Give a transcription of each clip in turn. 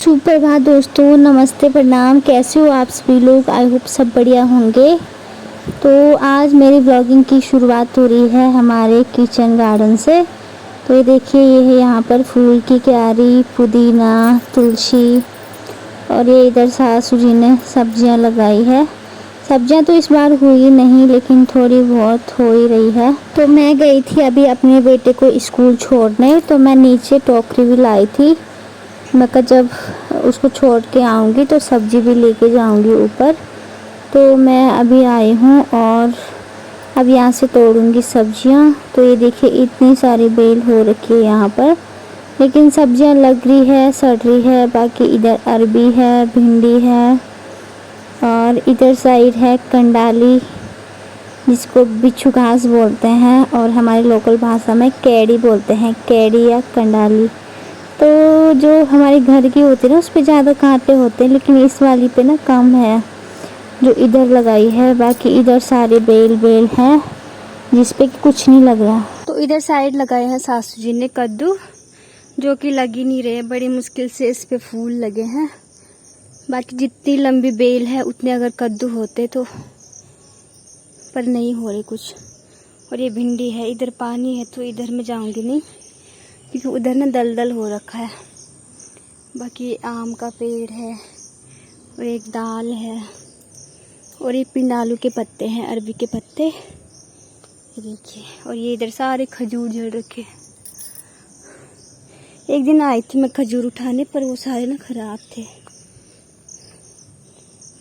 सुप्रभात दोस्तों, नमस्ते, प्रणाम। कैसे हो आप सभी लोग? आई होप सब बढ़िया होंगे। तो आज मेरी ब्लॉगिंग की शुरुआत हो रही है हमारे किचन गार्डन से। तो ये देखिए, ये है यहाँ पर फूल की क्यारी, पुदीना, तुलसी, और ये इधर सासू जी ने सब्जियाँ लगाई है। सब्जियाँ तो इस बार हुई नहीं, लेकिन थोड़ी बहुत हो ही रही है। तो मैं गई थी अभी अपने बेटे को स्कूल छोड़ने, तो मैं नीचे टोकरी भी लाई थी। मैं कहा जब उसको छोड़ के आऊँगी तो सब्ज़ी भी लेके जाऊँगी ऊपर। तो मैं अभी आई हूँ और अब यहाँ से तोड़ूँगी सब्जियाँ। तो ये देखिए, इतनी सारी बेल हो रखी है यहाँ पर, लेकिन सब्जियाँ लग रही है, सड़ रही है। बाकी इधर अरबी है, भिंडी है, और इधर साइड है कंडाली, जिसको बिच्छू घास बोलते हैं, और हमारी लोकल भाषा में कैड़ी बोलते हैं, कैड़ी या कंडाली। तो जो हमारे घर की होती है ना, उस पर ज़्यादा कांटे होते हैं, लेकिन इस वाली पे ना कम है, जो इधर लगाई है। बाकी इधर सारे बेल हैं, जिस पे कुछ नहीं लग रहा। तो इधर साइड लगाए हैं सासू जी ने कद्दू, जो कि लग ही नहीं रहे, बड़ी मुश्किल से इस पे फूल लगे हैं। बाकी जितनी लंबी बेल है उतने अगर कद्दू होते तो, पर नहीं हो रहे कुछ। और ये भिंडी है, इधर पानी है तो इधर मैं जाऊंगी नहीं, क्योंकि उधर ना दलदल हो रखा है। बाकी आम का पेड़ है, और एक दाल है, और ये पिंडालू के पत्ते हैं, अरबी के पत्ते, ये देखिए। और ये इधर सारे खजूर झड़ रखे। एक दिन आई थी मैं खजूर उठाने, पर वो सारे ना खराब थे।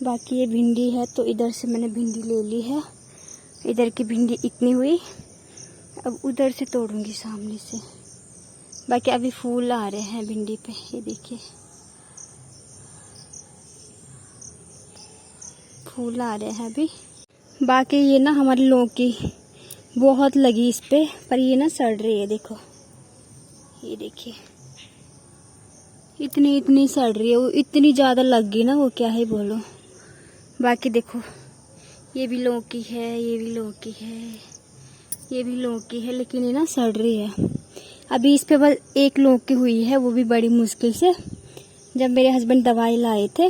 बाकी ये भिंडी है, तो इधर से मैंने भिंडी ले ली है। इधर की भिंडी इतनी हुई, अब उधर से तोड़ूंगी सामने से। बाकी अभी फूल आ रहे हैं भिंडी पे, ये देखिए फूल आ रहे हैं अभी। बाकी ये ना हमारी लौकी बहुत लगी इस पे, पर ये ना सड़ रही है, देखो ये देखिए, इतनी सड़ रही है। वो इतनी ज़्यादा लग गई ना, वो क्या ही बोलो। बाकी देखो, ये भी लौकी है, ये भी लौकी है, ये भी लौकी है, लेकिन ये ना सड़ रही है। अभी इस पे बस एक लौकी हुई है, वो भी बड़ी मुश्किल से। जब मेरे हस्बैंड दवाई लाए थे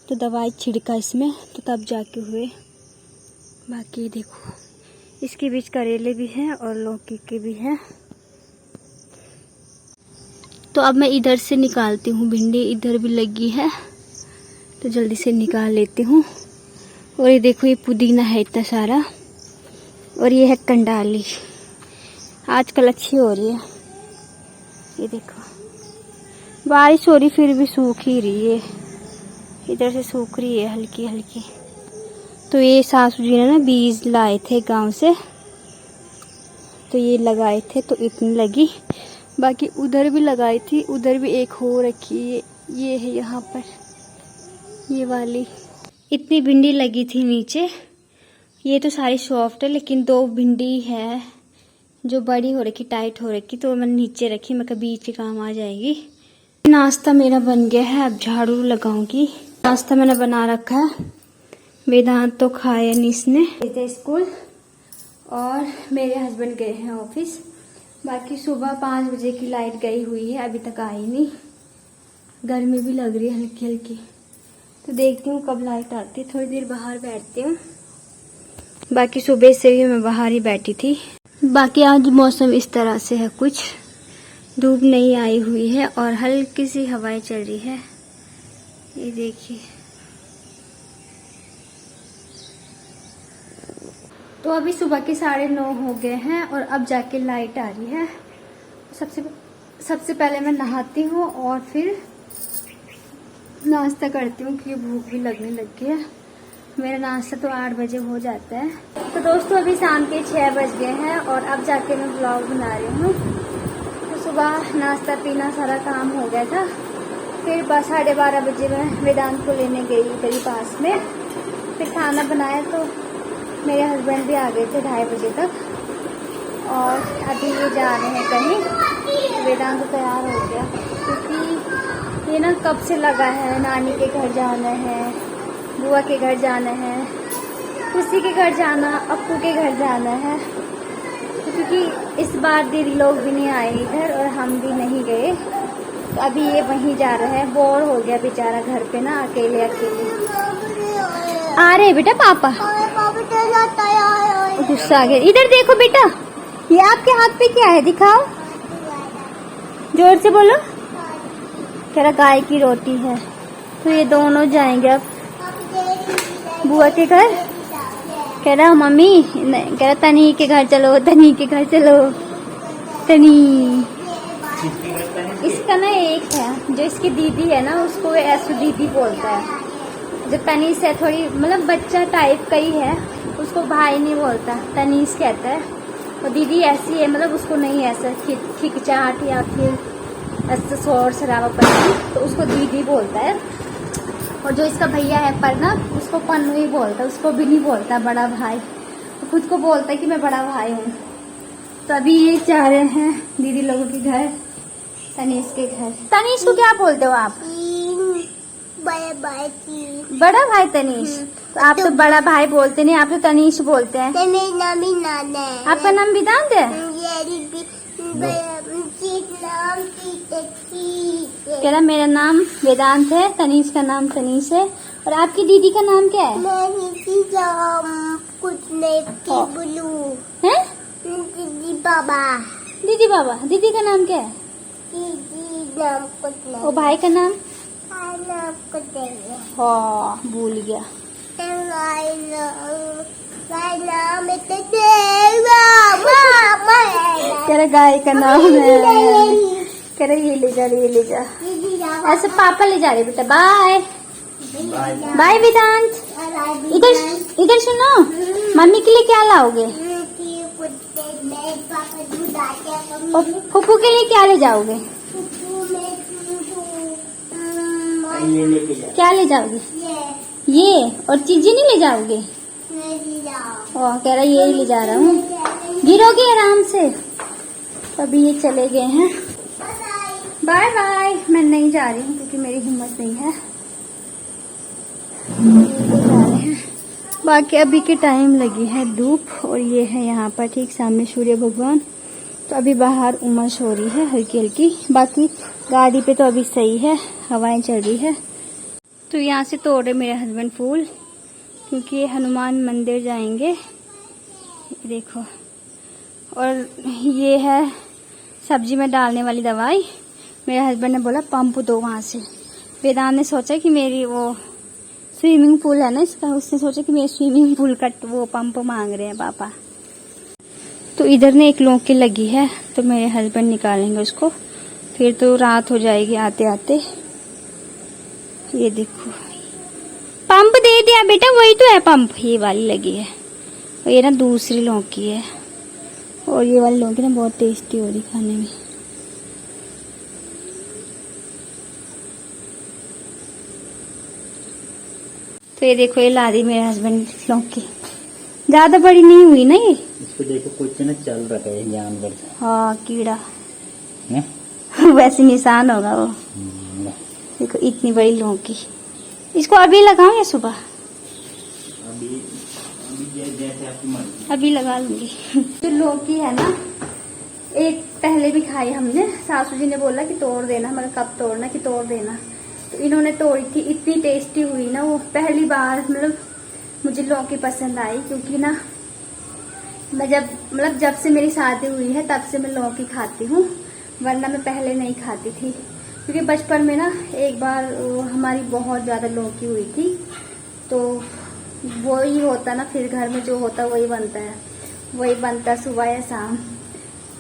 तो दवाई छिड़का इसमें, तो तब जाके हुए। बाकी देखो, इसके बीच करेले भी हैं और लौकी के भी हैं। तो अब मैं इधर से निकालती हूँ भिंडी, इधर भी लगी है तो जल्दी से निकाल लेती हूँ। और ये देखो, ये पुदीना है इतना सारा, और ये है कंडाली, आजकल अच्छी हो रही है। ये देखो, बारिश हो रही फिर भी सूख ही रही है, इधर से सूख रही है हल्की हल्की। तो ये सासू जी ने ना बीज लाए थे गांव से, तो ये लगाए थे तो इतनी लगी। बाकी उधर भी लगाई थी, उधर भी एक हो रखी है, ये है यहाँ पर, ये वाली। इतनी भिंडी लगी थी नीचे, ये तो सारी सॉफ्ट है, लेकिन दो भिंडी है जो बड़ी हो रखी, टाइट हो रखी, तो मैंने नीचे रखी, मैं कभी बीच के काम आ जाएगी। नाश्ता मेरा बन गया है, अब झाड़ू लगाऊंगी। नाश्ता मैंने बना रखा है। वेदांत तो खाया नहीं इसने, गए स्कूल, और मेरे हस्बैंड गए हैं ऑफिस। बाकी सुबह 5 बजे की लाइट गई हुई है, अभी तक आई नहीं। गर्मी भी लग रही है हल्की हल्की, तो देखती हूँ कब लाइट आती है। थोड़ी देर बाहर बैठती हूँ। बाकी सुबह से भी मैं बाहर ही बैठी थी। बाकी आज मौसम इस तरह से है, कुछ धूप नहीं आई हुई है और हल्की सी हवाएं चल रही है, ये देखिए। तो अभी सुबह के 9:30 हो गए हैं और अब जाके लाइट आ रही है। सबसे पहले मैं नहाती हूँ और फिर नाश्ता करती हूँ, क्योंकि भूख भी लगने लग गई है। मेरा नाश्ता तो 8 बजे हो जाता है। तो दोस्तों, अभी शाम के 6 बज गए हैं और अब जाके मैं ब्लॉग बना रही हूँ। तो सुबह नाश्ता पीना सारा काम हो गया था। फिर 12:30 बजे मैं वेदांत को लेने गई इधर ही पास में। फिर खाना बनाया, तो मेरे हस्बैंड भी आ गए थे 2:30 बजे तक। और अभी ये जा रहे हैं कहीं। वेदांत तैयार हो गया, क्योंकि ये ना कब से लगा है, नानी के घर जाना है, बुआ के घर जाना है, खुशी के घर जाना, अप्पू के घर जाना है। क्योंकि इस बार दीदी लोग भी नहीं आए इधर और हम भी नहीं गए, तो अभी ये वहीं जा रहा है, बोर हो गया बेचारा घर पे ना, अकेले अकेले। आ रहे बेटा पापा, गुस्सा आ गया। इधर देखो बेटा, ये आपके हाथ पे क्या है, दिखाओ, जोर से बोलो। कह रहा गाय की रोटी है। तो ये दोनों जाएंगे अब बुआ के घर। कह रहा मम्मी, कह रहा तनी के घर चलो, तनी के घर चलो, तनी। इसका ना एक है जो इसकी दीदी है ना, उसको ऐसु दीदी बोलता है। जो तनीस है थोड़ी मतलब बच्चा टाइप का ही है, उसको भाई नहीं बोलता, तनीस कहता है। और दीदी ऐसी है, मतलब उसको नहीं ऐसा खिकचाहट या फिर ऐसा शोर शराबा पसंद, तो उसको दीदी बोलता है। और जो इसका भैया है प्रणव, उसको पन्नू ही बोलता है, उसको भी नहीं बोलता बड़ा भाई, तो खुद को बोलता है कि मैं बड़ा भाई हूँ। तो अभी ये जा रहे हैं दीदी लोगों के घर, तनीश के घर। तनीश को क्या बोलते हो आप? बड़ा भाई तनीश। तो आप तो बड़ा भाई बोलते नहीं, आप तो तनीश बोलते हैं। आपका नाम वेदांत है? कह रहा मेरा नाम वेदांत है, तनीश का नाम तनीश है। और आपकी दीदी का नाम क्या है? कुछ नहीं, ब्लू है दीदी बाबा। दीदी बाबा, दीदी का नाम क्या है? दीदी नाम कुछ नहीं। और भाई का नाम? नाम कुछ नहीं। हाँ भूल गया। कह रहा गाय का नाम है। कह रहा ये ले जा, ये ले जा। ऐसे पापा ले जा रहे बेटा। बाय बाय वेदांत। इधर इधर सुनो, मम्मी के लिए क्या लाओगे? और फूफू के लिए क्या ले जाओगे? क्या ले जाओगे? ये और चीजें नहीं ले जाओगे? कह रहा ये ले जा रहा हूँ, गिरोगे आराम से। तो अभी ये चले गए हैं, बाय बाय। मैं नहीं जा रही हूँ क्योंकि मेरी हिम्मत नहीं है। जा रहे हैं, बाकी अभी के टाइम लगी है धूप, और ये है यहाँ पर ठीक सामने सूर्य भगवान। तो अभी बाहर उमस हो रही है हल्की हल्की, बाकी गाड़ी पे तो अभी सही है, हवाएं चल रही है। तो यहाँ से तोड़े मेरे हस्बैंड फूल, क्योंकि ये हनुमान मंदिर जाएंगे। देखो, और ये है सब्जी में डालने वाली दवाई। मेरे हस्बैंड ने बोला पंप दो वहाँ से। वेदांत ने सोचा कि मेरी वो स्विमिंग पूल है ना इसका, उसने सोचा कि मेरे स्विमिंग पूल का वो पंप मांग रहे हैं पापा। तो इधर ने एक लौकी लगी है, तो मेरे हस्बैंड निकालेंगे उसको, फिर तो रात हो जाएगी आते आते। ये देखो पंप दे दिया बेटा, वही तो है पंप, ये वाली लगी है। और ये ना दूसरी लौकी है, और ये वाली लौकी ना बहुत टेस्टी हो रही खाने में। तो ये देखो, ये ला दी मेरे हस्बैंड लौकी, ज्यादा बड़ी नहीं हुई ना ये। इसको देखो कुछ ना चल रहा है जानवर। हाँ कीड़ा वैसे निशान होगा वो। देखो इतनी बड़ी लौकी, इसको अभी लगाऊं या सुबह? अभी जैसे आपकी मर्जी। अभी लगा लूंगी। जो लौकी है ना, एक पहले भी खाई हमने, सासू जी ने बोला कि तोड़ देना, मतलब कब तोड़ना कि तोड़ देना, तो इन्होंने तोड़ी थी, इतनी टेस्टी हुई ना वो। पहली बार मतलब मुझे लौकी पसंद आई, क्योंकि ना मैं जब से मेरी शादी हुई है तब से मैं लौकी खाती हूँ, वरना मैं पहले नहीं खाती थी। क्योंकि बचपन में ना एक बार हमारी बहुत ज्यादा लौकी हुई थी, तो वही होता ना, फिर घर में जो होता वही बनता है, वही बनता सुबह या शाम।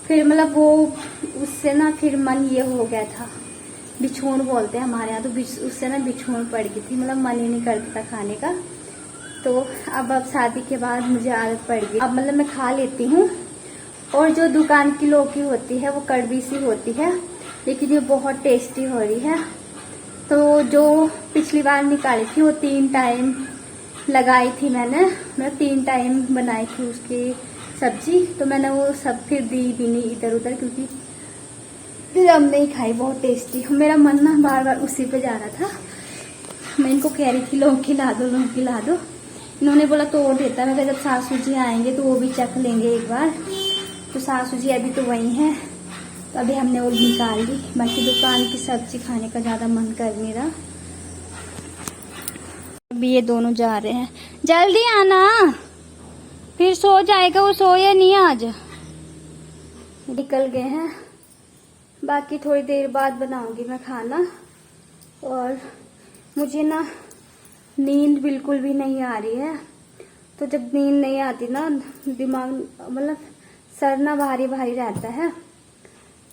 फिर मतलब वो उससे ना फिर मन ये हो गया था, बिछोन बोलते हैं हमारे यहाँ, तो उससे ना बिछोन पड़ गई थी, मतलब मन ही नहीं करता था खाने का। तो अब शादी के बाद मुझे आदत पड़ गई, अब मतलब मैं खा लेती हूँ। और जो दुकान की लौकी होती है वो कड़वी सी होती है, लेकिन ये बहुत टेस्टी हो रही है। तो जो पिछली बार निकाली थी वो 3 टाइम लगाई थी मैंने, मैं 3 टाइम बनाई थी उसकी सब्जी, तो मैंने वो सब फिर दी भी नहीं इधर उधर, क्योंकि फिर अब नहीं खाई, बहुत टेस्टी। मेरा मन ना बार बार उसी पे जा रहा था। मैं इनको कह रही थी लौकी ला दो, लौकी ला दो, इन्होंने बोला तोड़ देता। मैं जब सासू जी आएंगे तो वो भी चख लेंगे एक बार। तो सासू जी अभी तो वही हैं, तो अभी हमने वो निकाल ली। बाकी दुकान की सब्जी खाने का ज़्यादा मन कर नहीं रहा। अभी ये दोनों जा रहे हैं, जल्दी आना, फिर सो जाएगा। वो सोया नहीं आज, निकल गए हैं। बाकी थोड़ी देर बाद बनाऊंगी मैं खाना। और मुझे ना नींद बिल्कुल भी नहीं आ रही है। तो जब नींद नहीं आती ना, दिमाग मतलब सर ना भारी भारी रहता है।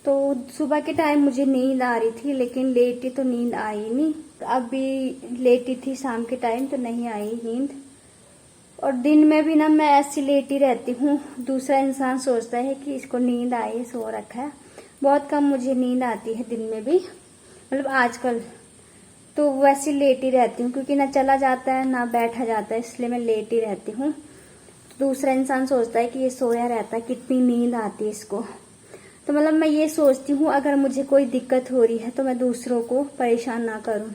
तो सुबह के टाइम मुझे नींद आ रही थी, लेकिन लेटी तो नींद आई नहीं। अभी लेटी थी शाम के टाइम तो नहीं आई नींद। और दिन में भी ना मैं ऐसी लेटी रहती हूँ। दूसरा इंसान सोचता है कि इसको नींद आई, सो रखा है। बहुत कम मुझे नींद आती है दिन में भी, मतलब आजकल तो वैसी लेटी रहती हूँ, क्योंकि ना चला जाता है ना बैठा जाता है, इसलिए मैं लेटी रहती हूँ। तो दूसरा इंसान सोचता है कि ये सोया रहता है, कितनी नींद आती है इसको। तो मतलब मैं ये सोचती हूँ अगर मुझे कोई दिक्कत हो रही है तो मैं दूसरों को परेशान ना करूँ।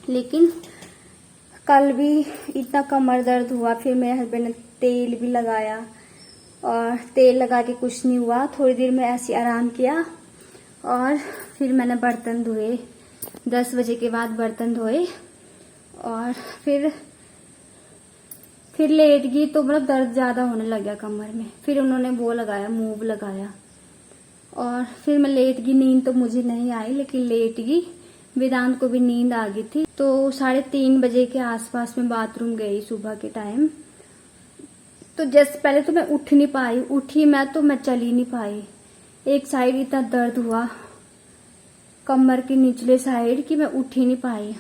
लेकिन कल भी इतना कमर दर्द हुआ, फिर मेरे हस्बैंड ने तेल भी लगाया और तेल लगा के कुछ नहीं हुआ। थोड़ी देर में ऐसे आराम किया और फिर मैंने बर्तन धोए। 10 बजे के बाद बर्तन धोए और फिर लेट गई। तो मतलब दर्द ज़्यादा होने लग गया कमर में। फिर उन्होंने वो लगाया, मूव लगाया और फिर मैं लेट गई। नींद तो मुझे नहीं आई, लेकिन लेट गई। वेदांत को भी नींद आ गई थी। तो 3:30 बजे के आसपास में बाथरूम गई सुबह के टाइम। तो जस्ट पहले तो मैं उठ नहीं पाई, उठी मैं चल ही नहीं पाई। एक साइड इतना दर्द हुआ कमर की निचले साइड कि मैं उठ ही नहीं पाई।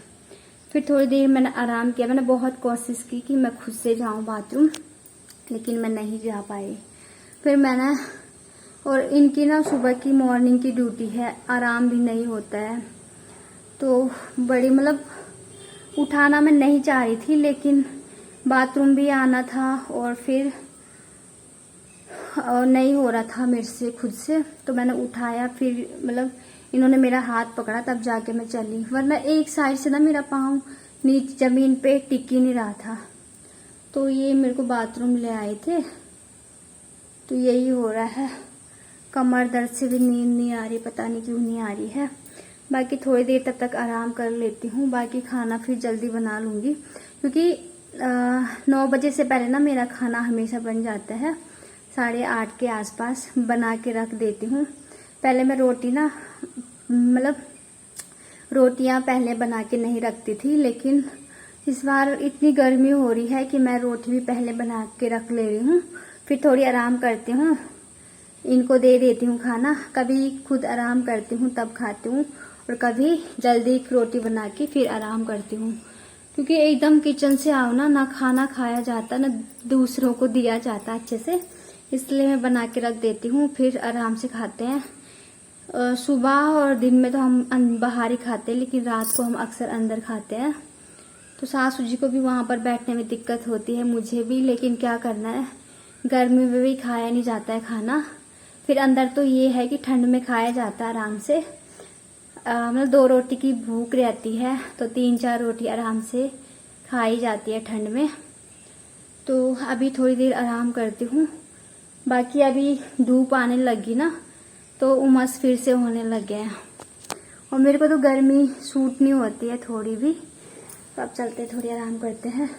फिर थोड़ी देर मैंने आराम किया। मैंने बहुत कोशिश की कि मैं खुद से जाऊं बाथरूम, लेकिन मैं नहीं जा पाई। फिर मैंने, और इनकी ना सुबह की मॉर्निंग की ड्यूटी है, आराम भी नहीं होता है। तो बड़ी मतलब उठाना मैं नहीं चाह रही थी, लेकिन बाथरूम भी आना था और फिर नहीं हो रहा था मेरे से खुद से। तो मैंने उठाया, फिर मतलब इन्होंने मेरा हाथ पकड़ा, तब जाके मैं चली। वरना एक साइड से ना मेरा पाँव नीचे जमीन पे टिक ही नहीं रहा था। तो ये मेरे को बाथरूम ले आए थे। तो यही हो रहा है, कमर दर्द से भी नींद नहीं आ रही, पता नहीं क्यों नहीं आ रही है। बाकी थोड़ी देर तक आराम कर लेती हूँ। बाकी खाना फिर जल्दी बना लूँगी, क्योंकि 9 बजे से पहले ना मेरा खाना हमेशा बन जाता है। 8:30 के आसपास बना के रख देती हूँ। पहले मैं रोटी ना मतलब रोटियाँ पहले बना के नहीं रखती थी, लेकिन इस बार इतनी गर्मी हो रही है कि मैं रोटी भी पहले बना के रख ले रही हूँ। फिर थोड़ी आराम करती हूँ, इनको दे देती हूँ खाना। कभी खुद आराम करती हूँ तब खाती हूँ, और कभी जल्दी रोटी बना के फिर आराम करती हूँ। क्योंकि एकदम किचन से आओ ना खाना खाया जाता, ना दूसरों को दिया जाता अच्छे से, इसलिए मैं बना के रख देती हूँ, फिर आराम से खाते हैं। सुबह और दिन में तो हम बाहर ही खाते हैं, लेकिन रात को हम अक्सर अंदर खाते हैं। तो सासू जी को भी वहाँ पर बैठने में दिक्कत होती है, मुझे भी, लेकिन क्या करना है, गर्मी में भी खाया नहीं जाता है खाना। फिर अंदर तो ये है कि ठंड में खाया जाता है आराम से। मतलब 2 रोटी की भूख रहती है, तो 3-4 रोटी आराम से खाई जाती है ठंड में। तो अभी थोड़ी देर आराम करती हूँ। बाकी अभी धूप आने लगी ना, तो उमस फिर से होने लग गया है, और मेरे को तो गर्मी सूट नहीं होती है थोड़ी भी। तो अब चलते थोड़ी आराम करते हैं।